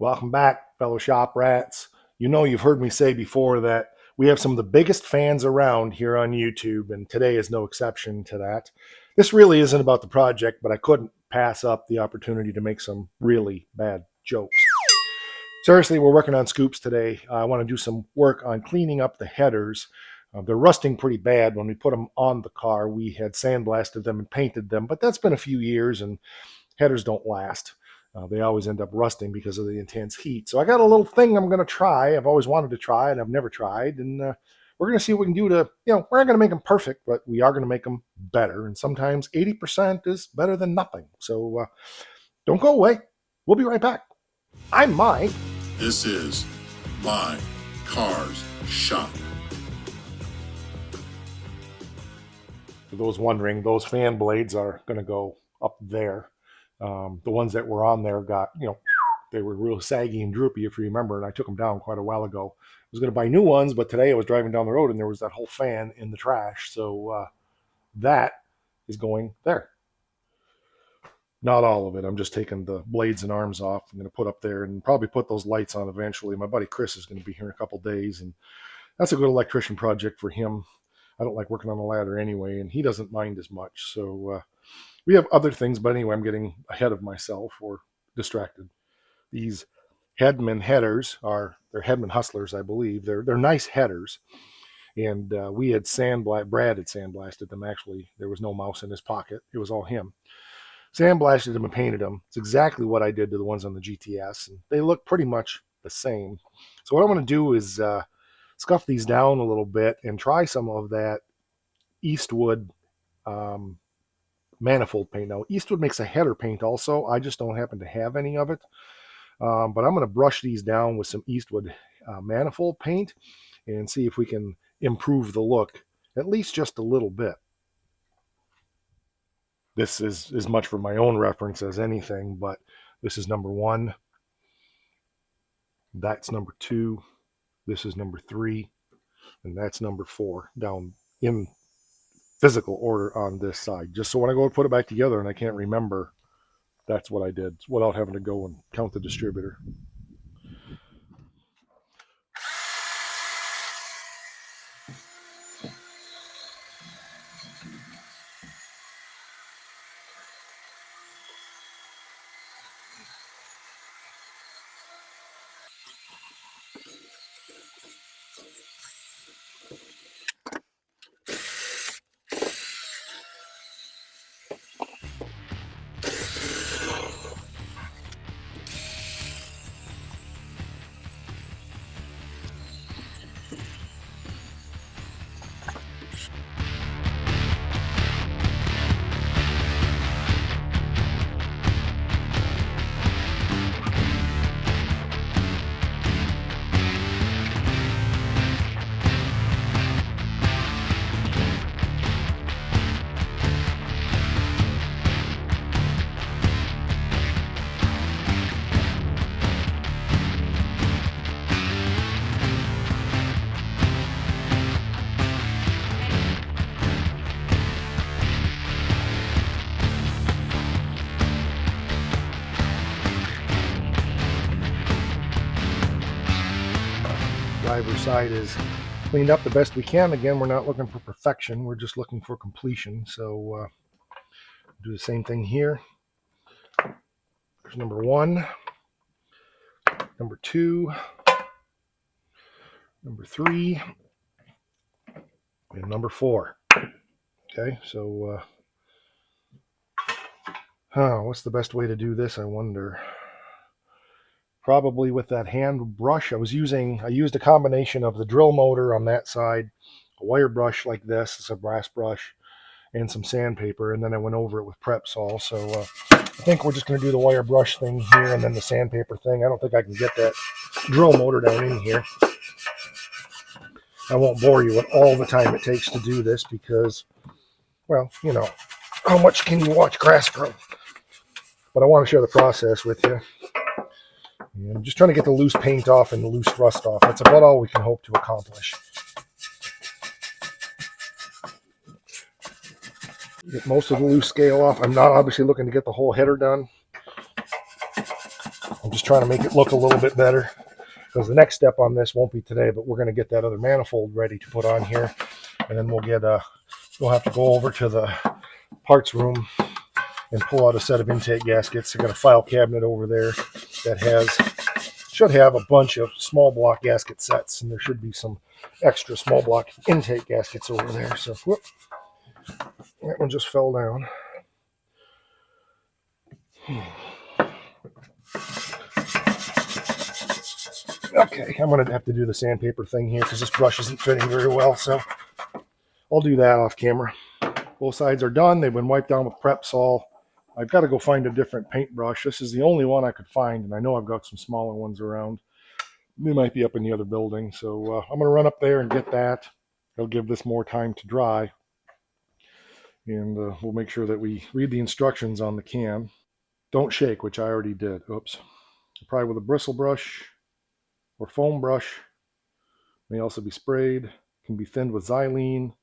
Welcome back, fellow shop rats. You know, you've heard me say before that we have some of the biggest fans around here on YouTube, and today is no exception to that. This really isn't about the project, but I couldn't pass up the opportunity to make some really bad jokes. Seriously, we're working on scoops today. I want to do some work on cleaning up the headers. They're rusting pretty bad. When we put them on the car, we had sandblasted them and painted them, but that's been a few years, and headers don't last. They always end up rusting because of the intense heat. So I got a little thing I'm going to try. I've always wanted to try, and I've never tried. And we're going to see what we can do to, we're not going to make them perfect, but we are going to make them better. And sometimes 80% is better than nothing. So don't go away. We'll be right back. I'm Mike. This is My Cars Shop. For those wondering, those fan blades are going to go up there. The ones that were on there got, they were real saggy and droopy, if you remember, and I took them down quite a while ago. I was going to buy new ones, but today I was driving down the road and there was that whole fan in the trash. So that is going there. Not all of it. I'm just taking the blades and arms off. I'm going to put up there and probably put those lights on eventually. My buddy Chris is going to be here in a couple days, and that's a good electrician project for him. I don't like working on the ladder anyway, and he doesn't mind as much. So we have other things, but anyway, I'm getting ahead of myself or distracted. These Hedman headers they're Hedman Hustlers, I believe. They're nice headers, and Brad had sandblasted them. Actually, there was no mouse in his pocket. It was all him. Sandblasted them and painted them. It's exactly what I did to the ones on the GTS, and they look pretty much the same. So what I'm going to do is scuff these down a little bit and try some of that Eastwood manifold paint. Now, Eastwood makes a header paint also. I just don't happen to have any of it. But I'm going to brush these down with some Eastwood manifold paint and see if we can improve the look, at least just a little bit. This is as much for my own reference as anything, but this is number 1. That's number 2. This is number 3. And that's number 4 down in physical order on this side. Just so when I go to put it back together and I can't remember, that's what I did without having to go and count the distributor. Driver's side is cleaned up the best we can. Again, we're not looking for perfection. We're just looking for completion. So do the same thing here. There's number 1, number 2, number 3, and number 4. Okay, so what's the best way to do this, I wonder? Probably with that hand brush. I used a combination of the drill motor on that side, a wire brush like this, it's a brass brush, and some sandpaper, and then I went over it with prep sol. So I think we're just going to do the wire brush thing here and then the sandpaper thing. I don't think I can get that drill motor down in here. I won't bore you with all the time it takes to do this because, well, how much can you watch grass grow? But I want to share the process with you. And I'm just trying to get the loose paint off and the loose rust off. That's about all we can hope to accomplish. Get most of the loose scale off. I'm not obviously looking to get the whole header done. I'm just trying to make it look a little bit better, because the next step on this won't be today, but we're going to get that other manifold ready to put on here, and then we'll have to go over to the parts room and pull out a set of intake gaskets. I got a file cabinet over there that should have a bunch of small block gasket sets, and there should be some extra small block intake gaskets over there. So whoop, that one just fell down. Okay, I'm going to have to do the sandpaper thing here because this brush isn't fitting very well, so I'll do that off camera. Both sides are done. They've been wiped down with Prep Sol. I've got to go find a different paintbrush. This is the only one I could find, and I know I've got some smaller ones around. They might be up in the other building, so I'm going to run up there and get that. I'll give this more time to dry, and we'll make sure that we read the instructions on the can. Don't shake, which I already did. Oops. Apply with a bristle brush or foam brush. May also be sprayed. Can be thinned with xylene.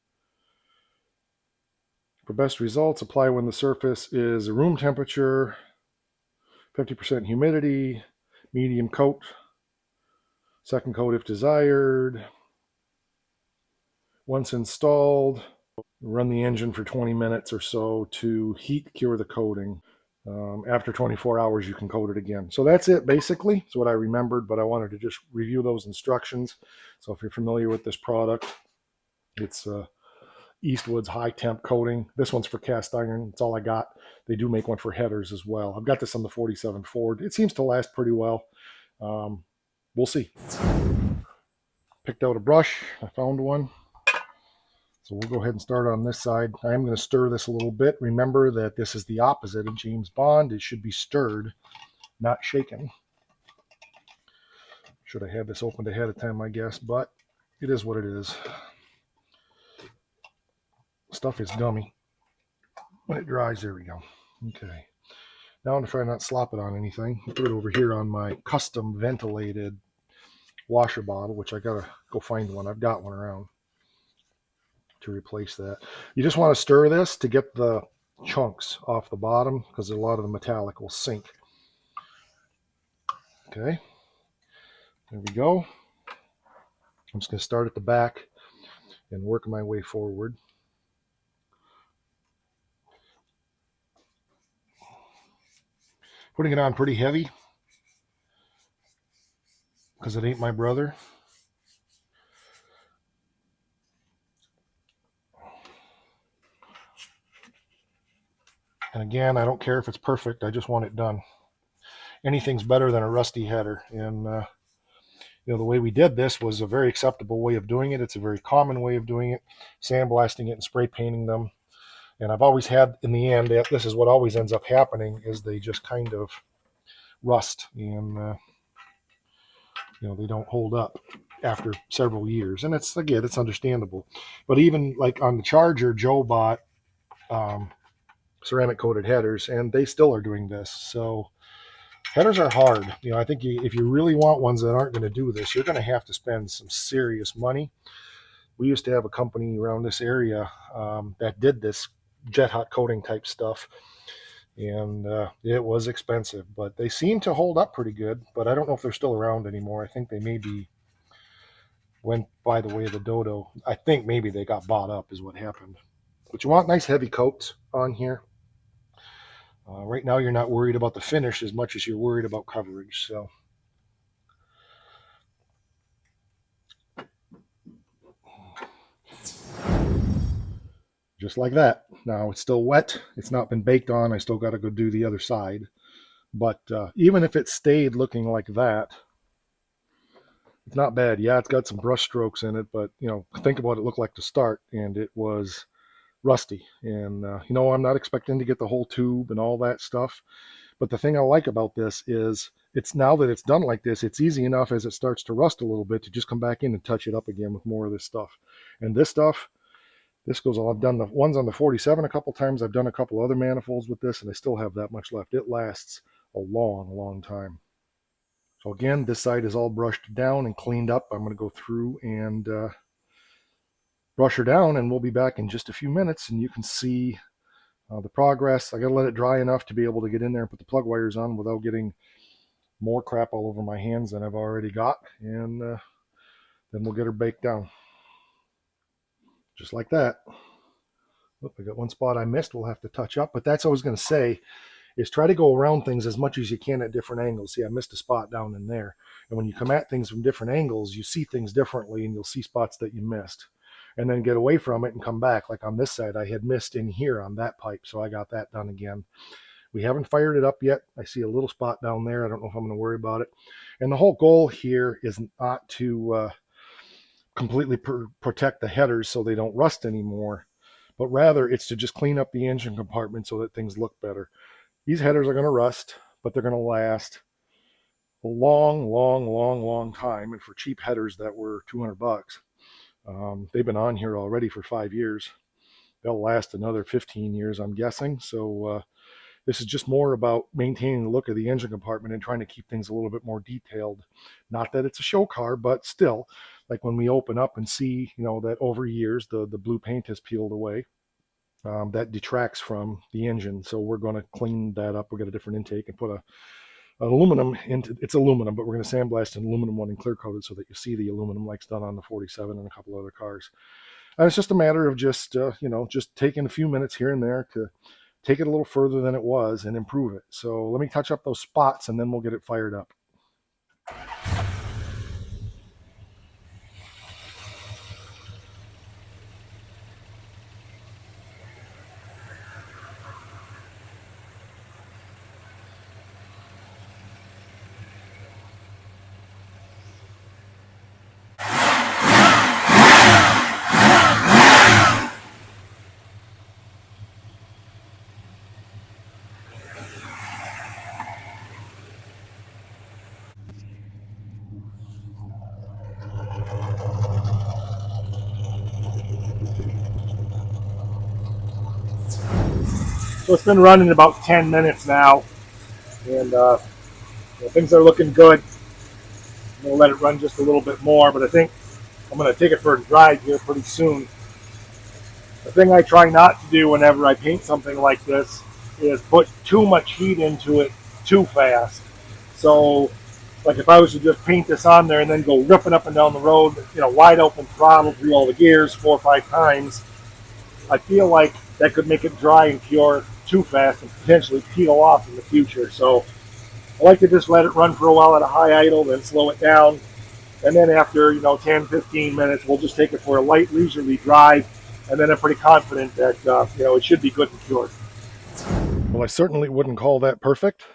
For best results, apply when the surface is room temperature, 50% humidity, medium coat, second coat if desired. Once installed, run the engine for 20 minutes or so to heat cure the coating. After 24 hours, you can coat it again. So that's it, basically. It's what I remembered, but I wanted to just review those instructions. So if you're familiar with this product, it's Eastwood's high temp coating. This one's for cast iron. That's all I got. They do make one for headers as well. I've got this on the 47 Ford. It seems to last pretty well. We'll see. Picked out a brush. I found one. So we'll go ahead and start on this side. I am going to stir this a little bit. Remember that this is the opposite of James Bond. It should be stirred, not shaken. Should have had this opened ahead of time, I guess, but it is what it is. Stuff is gummy. When it dries, there we go. Okay. Now I'm going to try not to slop it on anything. I'll put it over here on my custom ventilated washer bottle, which I got to go find one. I've got one around to replace that. You just want to stir this to get the chunks off the bottom because a lot of the metallic will sink. Okay. There we go. I'm just going to start at the back and work my way forward. Putting it on pretty heavy because it ain't my brother. And again, I don't care if it's perfect. I just want it done. Anything's better than a rusty header. And the way we did this was a very acceptable way of doing it. It's a very common way of doing it, sandblasting it and spray painting them. And I've always had, in the end, this is what always ends up happening, is they just kind of rust and they don't hold up after several years. And it's understandable. But even like on the Charger, Joe bought ceramic coated headers, and they still are doing this. So headers are hard. I think if you really want ones that aren't going to do this, you're going to have to spend some serious money. We used to have a company around this area that did this jet hot coating type stuff, and it was expensive, but they seem to hold up pretty good. But I don't know if they're still around anymore. I think they maybe went by the way of the dodo. I think maybe they got bought up is what happened. But you want nice heavy coats on here. Right now you're not worried about the finish as much as you're worried about coverage. So just like that. Now it's still wet. It's not been baked on. I still got to go do the other side. But even if it stayed looking like that, it's not bad. Yeah, it's got some brush strokes in it, but think of what it looked like to start, and it was rusty. And I'm not expecting to get the whole tube and all that stuff. But the thing I like about this is it's now that it's done like this, it's easy enough as it starts to rust a little bit to just come back in and touch it up again with more of this stuff. And this stuff, this goes on. I've done the ones on the 47 a couple times. I've done a couple other manifolds with this, and I still have that much left. It lasts a long, long time. So again, this side is all brushed down and cleaned up. I'm going to go through and brush her down, and we'll be back in just a few minutes, and you can see the progress. I got to let it dry enough to be able to get in there and put the plug wires on without getting more crap all over my hands than I've already got, and then we'll get her baked down. Just like that. Oop, I got one spot I missed. We'll have to touch up, but that's what I was going to say is try to go around things as much as you can at different angles. See, I missed a spot down in there. And when you come at things from different angles, you see things differently and you'll see spots that you missed. And then get away from it and come back. Like on this side, I had missed in here on that pipe, so I got that done again. We haven't fired it up yet. I see a little spot down there. I don't know if I'm going to worry about it. And the whole goal here is not to completely protect the headers so they don't rust anymore, but rather it's to just clean up the engine compartment so that things look better. These headers are going to rust, but they're going to last a long, long, long, long time. And for cheap headers that were $200, they've been on here already for 5 years. They'll last another 15 years, I'm guessing. So this is just more about maintaining the look of the engine compartment and trying to keep things a little bit more detailed. Not that it's a show car, but still, like when we open up and see, that over years the blue paint has peeled away. That detracts from the engine, so we're going to clean that up. We'll get a different intake and put an aluminum into it's aluminum, but we're going to sandblast an aluminum one and clear coat it so that you see the aluminum like it's done on the 47 and a couple other cars. And it's just a matter of just taking a few minutes here and there to take it a little further than it was and improve it. So let me touch up those spots and then we'll get it fired up. So it's been running about 10 minutes now, and things are looking good. I'm going to let it run just a little bit more, but I think I'm going to take it for a drive here pretty soon. The thing I try not to do whenever I paint something like this is put too much heat into it too fast. So, like if I was to just paint this on there and then go ripping up and down the road, wide open throttle through all the gears 4 or 5 times, I feel like that could make it dry and cure too fast and potentially peel off in the future. So I like to just let it run for a while at a high idle, then slow it down. And then after, 10, 15 minutes, we'll just take it for a light, leisurely drive. And then I'm pretty confident that, it should be good and cured. Well, I certainly wouldn't call that perfect,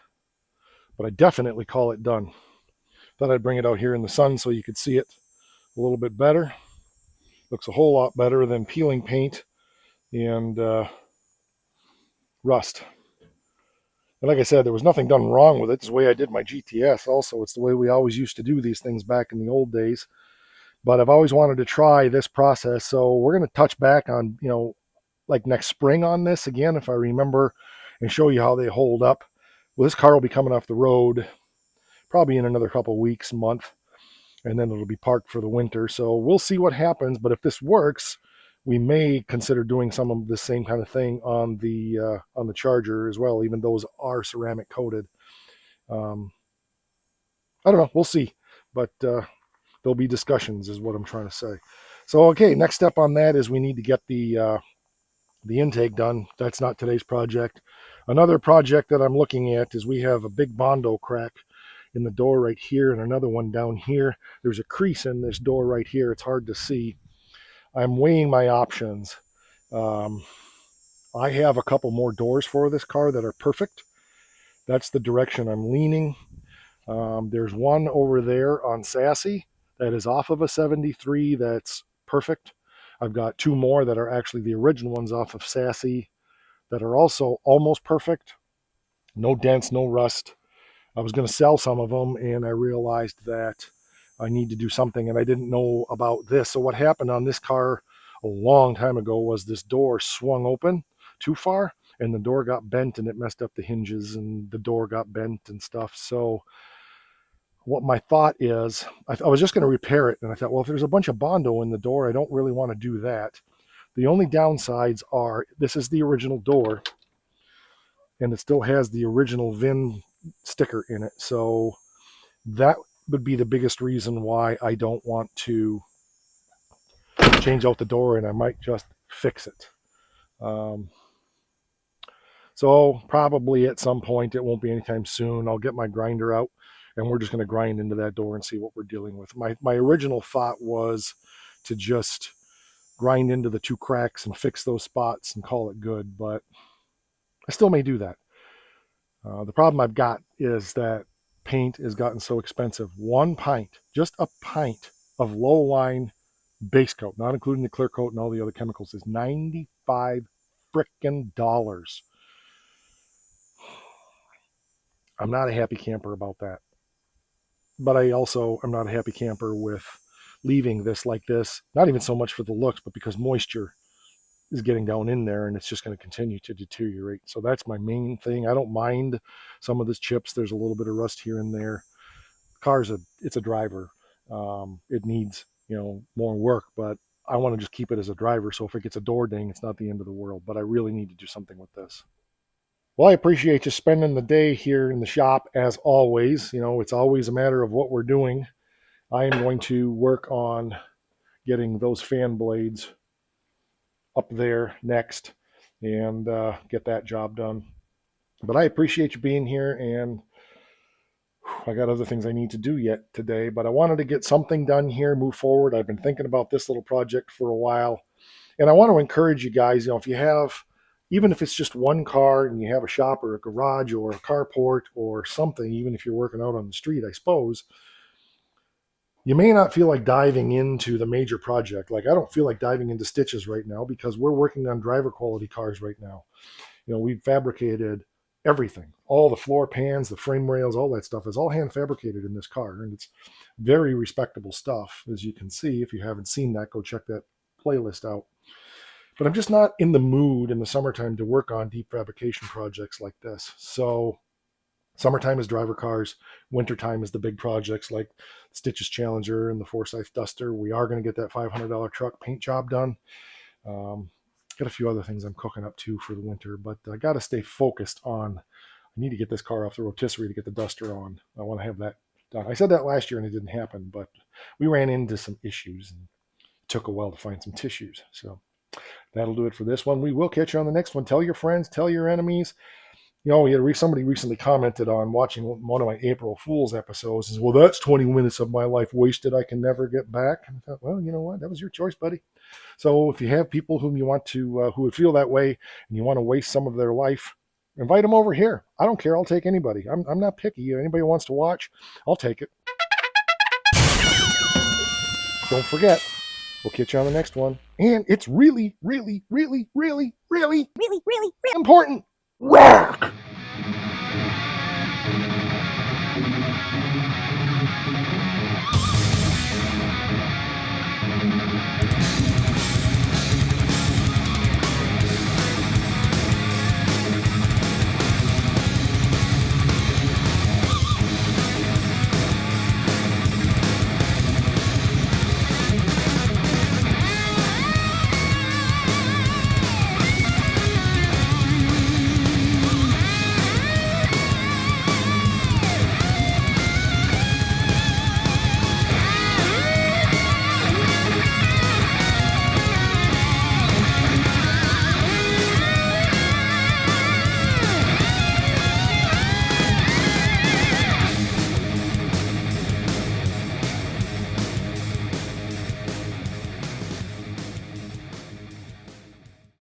but I definitely call it done. Thought I'd bring it out here in the sun so you could see it a little bit better. Looks a whole lot better than peeling paint and rust. And like I said, there was nothing done wrong with it. It's the way I did my GTS also. It's the way we always used to do these things back in the old days. But I've always wanted to try this process. So we're going to touch back on, like next spring on this again, if I remember, and show you how they hold up. Well, this car will be coming off the road probably in another couple weeks, month, and then it'll be parked for the winter. So we'll see what happens. But if this works, we may consider doing some of the same kind of thing on the Charger as well, even those are ceramic coated. Um, I don't know. We'll see. But there'll be discussions, is what I'm trying to say. So okay, next step on that is we need to get the intake done. That's not today's project. Another project that I'm looking at is we have a big Bondo crack in the door right here and another one down here. There's a crease in this door right here. It's hard to see. I'm weighing my options. Um, I have a couple more doors for this car that are perfect. That's the direction I'm leaning. There's one over there on Sassy that is off of a 73 that's perfect. I've got two more that are actually the original ones off of Sassy that are also almost perfect. No dents, no rust. I was going to sell some of them, and I realized that I need to do something, and I didn't know about this. So what happened on this car a long time ago was this door swung open too far, and the door got bent, and it messed up the hinges, and the door got bent and stuff. So what my thought is, I was just going to repair it, and I thought, well, if there's a bunch of Bondo in the door, I don't really want to do that. The only downsides are this is the original door, and it still has the original VIN sticker in it. So That would be the biggest reason why I don't want to change out the door, and I might just fix it. Um, so probably at some point, it won't be anytime soon, I'll get my grinder out and we're just going to grind into that door and see what we're dealing with. My original thought was to just grind into the two cracks and fix those spots and call it good, but I still may do that. The problem I've got is that paint has gotten so expensive. One pint, just a pint of low line base coat, not including the clear coat and all the other chemicals, is 95 frickin' dollars. I'm not a happy camper about that. But I also am not a happy camper with leaving this like this, not even so much for the looks, but because moisture is getting down in there and it's just going to continue to deteriorate. So that's my main thing. I don't mind some of the chips. There's a little bit of rust here and there. It's a driver. It needs, more work, but I want to just keep it as a driver. So if it gets a door ding, it's not the end of the world, but I really need to do something with this. Well, I appreciate you spending the day here in the shop as always. It's always a matter of what we're doing. I am going to work on getting those fan blades up there next and get that job done. But I appreciate you being here, and I got other things I need to do yet today, but I wanted to get something done here, move forward. I've been thinking about this little project for a while, and I want to encourage you guys, if you have, even if it's just one car and you have a shop or a garage or a carport or something, even if you're working out on the street, I suppose, you may not feel like diving into the major project. Like I don't feel like diving into stitches right now because we're working on driver quality cars right now. We've fabricated everything, all the floor pans, the frame rails, all that stuff is all hand fabricated in this car. And it's very respectable stuff. As you can see, if you haven't seen that, go check that playlist out. But I'm just not in the mood in the summertime to work on deep fabrication projects like this. So summertime is driver cars. Wintertime is the big projects like Stitches Challenger and the Forsyth Duster. We are going to get that $500 truck paint job done. Um, got a few other things I'm cooking up too for the winter, but I got to stay focused on. I need to get this car off the rotisserie to get the Duster on. I want to have that done. I said that last year and it didn't happen, but we ran into some issues and it took a while to find some tissues. So that'll do it for this one. We will catch you on the next one. Tell your friends, tell your enemies. Somebody recently commented on watching one of my April Fool's episodes. Well, that's 20 minutes of my life wasted I can never get back. And I thought, well, you know what? That was your choice, buddy. So if you have people whom you want to, who would feel that way, and you want to waste some of their life, invite them over here. I don't care. I'll take anybody. I'm not picky. Anybody who wants to watch, I'll take it. Don't forget, we'll catch you on the next one. And it's really, really, really, really, really, really, really, really important. Work!